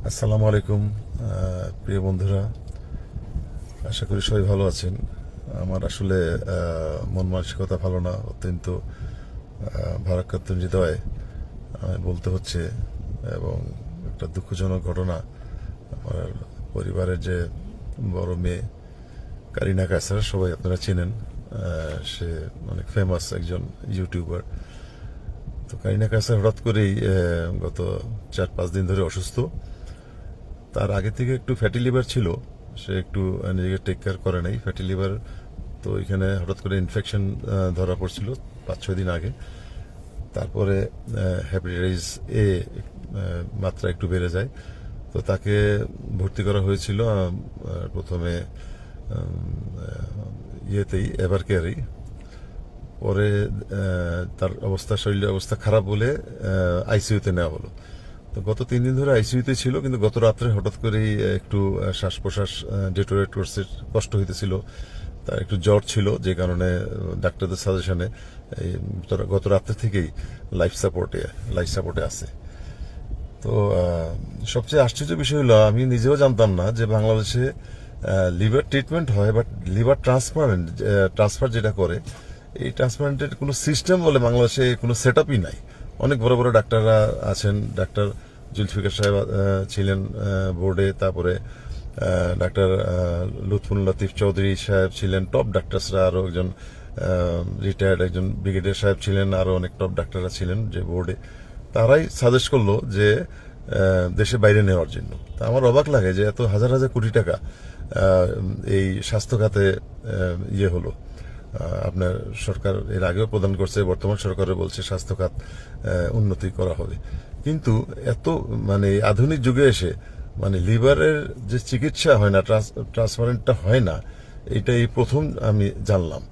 আসসালামু আলাইকুম প্রিয় বন্ধুরা, আশা করি সবাই ভালো আছেন। আমার আসলে মন মানসিকতা ভালো না, অত্যন্ত ভারাক্রান্ত হৃদয় বলতে হচ্ছে। এবং একটা দুঃখজনক ঘটনা, আমার পরিবারের যে বড় মেয়ে কারিনা কায়সার, সবাই আপনারা চেনেন। সে অনেক ফেমাস একজন ইউটিউবার। তো কারিনা কায়সার হঠাৎ করেই গত 4-5 দিন ধরে অসুস্থ। তার আগে থেকে একটু ফ্যাটি লিভার ছিল, সে একটু নিজেকে টেক কেয়ার করে নাই। ফ্যাটি লিভার তো এখানে হঠাৎ করে ইনফেকশন ধরা পড়ছিল 5-6 দিন আগে। তারপরে হেপাটাইটিস এ মাত্রা একটু বেড়ে যায়, তো তাকে ভর্তি করা হয়েছিল প্রথমে ইয়েতেই, এভার কেয়ারেই। পরে তার শরীরের অবস্থা খারাপ বলে আইসিইউতে নেওয়া হলো। তো গত 3 দিন ধরে আইসিইউতে ছিল, কিন্তু গত রাত্রে হঠাৎ করেই একটু শ্বাস প্রশ্বাস ডিটোরেট করছে, কষ্ট হইতেছিল। তার একটু জ্বর ছিল, যে কারণে ডাক্তারদের সাজেশনে গত রাত্রে থেকেই লাইফ সাপোর্টে আছে। তো সবচেয়ে আশ্চর্য বিষয় হলো, আমি নিজেও জানতাম না যে বাংলাদেশে লিভার ট্রিটমেন্ট হয়, বাট লিভার ট্রান্সফার যেটা করে, এই ট্রান্সপ্লান্টের কোনো সিস্টেম বলে বাংলাদেশে কোনো সেট আপই নাই। অনেক বড় বড় ডাক্তাররা আছেন, ডাক্তার জুলফিকার সাহেব ছিলেন বোর্ডে, তারপরে ডাক্তার লুৎফুল লতিফ চৌধুরী সাহেব ছিলেন, টপ ডাক্তারসরা। আরও একজন রিটায়ার্ড একজন ব্রিগেডিয়ার সাহেব ছিলেন, আরও অনেক টপ ডাক্তাররা ছিলেন যে বোর্ডে। তারাই সাজেস্ট করলো যে দেশে বাইরে নেওয়ার জন্য। তা আমার অবাক লাগে যে এত হাজার হাজার কোটি টাকা এই স্বাস্থ্য খাতে ইয়ে হলো। আপনার সরকার এর আগেও প্রদান করছে, বর্তমান সরকারও বলছে স্বাস্থ্য খাত উন্নতি করা হবে। কিন্তু এত আধুনিক যুগে এসে লিভারের যে চিকিৎসা হয় না, ট্রান্সপ্লান্টটা হয় না, এটা এই প্রথম আমি জানলাম।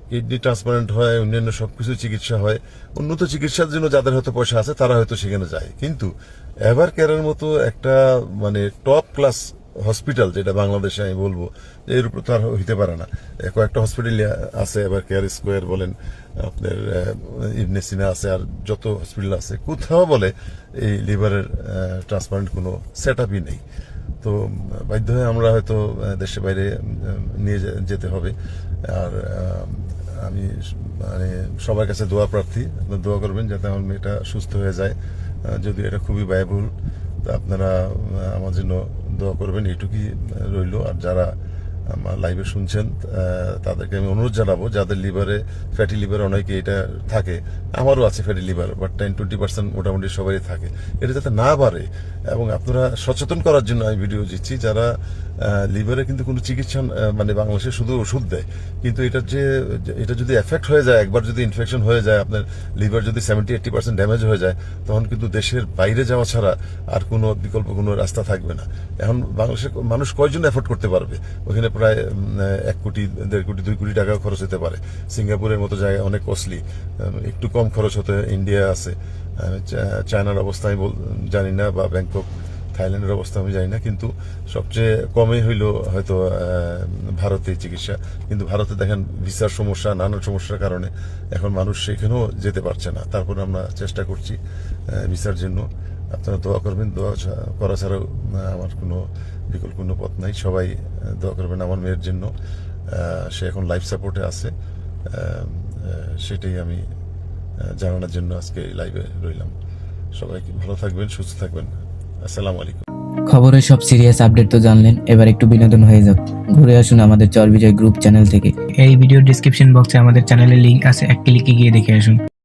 কিডনি ট্রান্সপ্লান্ট হয়, অন্যান্য সবকিছু চিকিৎসা হয়। উন্নত চিকিৎসার জন্য যাদের হয়তো পয়সা আছে তারা হয়তো সেখানে যায়, কিন্তু এভার কেয়ারের মতো একটা টপ ক্লাস হসপিটাল, যেটা বাংলাদেশে আমি বলবো যে এর উপর তো আর হইতে পারে না। কয়েকটা হসপিটাল আছে, এভার কেয়ার স্কোয়ার বলেন, আপনার ইবনে সিনা আছে, আর যত হসপিটাল আছে, কোথাও বলে এই লিভারের ট্রান্সপ্লান্ট কোনো সেট আপই নেই। তো বাধ্য হয়ে আমরা হয়তো দেশে বাইরে নিয়ে যেতে হবে। আর আমি সবার কাছে দোয়া প্রার্থী, আপনারা দোয়া করবেন যাতে আমার মেয়েটা সুস্থ হয়ে যায়। যদি এটা খুবই ব্যয়বহুল, তা আপনারা আমার জন্য দোয়া করবেন, এইটুকুই রইল। আর যারা আমার লাইভে শুনছেন তাদেরকে আমি অনুরোধ জানাবো, যাদের লিভারে ফ্যাটি লিভার, অনেকে এটা থাকে, আমারও আছে ফ্যাটি লিভার, বাট 10-20% মোটামুটি সবাই থাকে, এটা যাতে না বাড়ে। এবং আপনারা সচেতন করার জন্য আমি ভিডিও দিচ্ছি। যারা লিভারে কিন্তু কোনো চিকিৎসা বাংলাদেশে শুধু ওষুধ দেয়, কিন্তু এটা যদি এফেক্ট হয়ে যায়, একবার যদি ইনফেকশন হয়ে যায়, আপনার লিভার যদি 70-80% ড্যামেজ হয়ে যায়, তখন কিন্তু দেশের বাইরে যাওয়া ছাড়া আর কোনো বিকল্প কোনো রাস্তা থাকবে না। এখন বাংলাদেশের মানুষ কয়জন এফোর্ড করতে পারবে? ওখানে প্রায় 1 কোটি, 1.5 কোটি, 2 কোটি টাকা খরচ হতে পারে। সিঙ্গাপুরের মতো জায়গায় অনেক কস্টলি, একটু কম খরচ হতে ইন্ডিয়া আছে। চায়নার অবস্থা আমি জানি না, বা ব্যাংকক থাইল্যান্ডের অবস্থা আমি জানি না, কিন্তু সবচেয়ে কমই হইল হয়তো ভারতে চিকিৎসা। কিন্তু ভারতে দেখেন ভিসার সমস্যা, নানান সমস্যার কারণে এখন মানুষ সেখানেও যেতে পারছে না। তারপরে আমরা চেষ্টা করছি ভিসার জন্য। আপনারা দোয়া করবেন, দোয়া করা ছাড়াও আমার কোনো বিকল্প কোনো পথ নাই। সবাই দোয়া করবেন আমার মেয়ের জন্য, সে এখন লাইফ সাপোর্টে আছে। সেটাই আমি জানানোর জন্য আজকে লাইভে রইলাম। সবাই ভালো থাকবেন, সুস্থ থাকবেন। আসসালামু আলাইকুম। খবরের সব সিরিয়াস আপডেট তো জানলেন, এবার একটু বিনোদন হয়ে যাক। ঘুরে আসুন আমাদের চরবিজয় গ্রুপ চ্যানেল থেকে। এই ভিডিওর ডেসক্রিপশন বক্সে আমাদের চ্যানেলের লিংক আছে, এক ক্লিকে গিয়ে দেখে আসুন।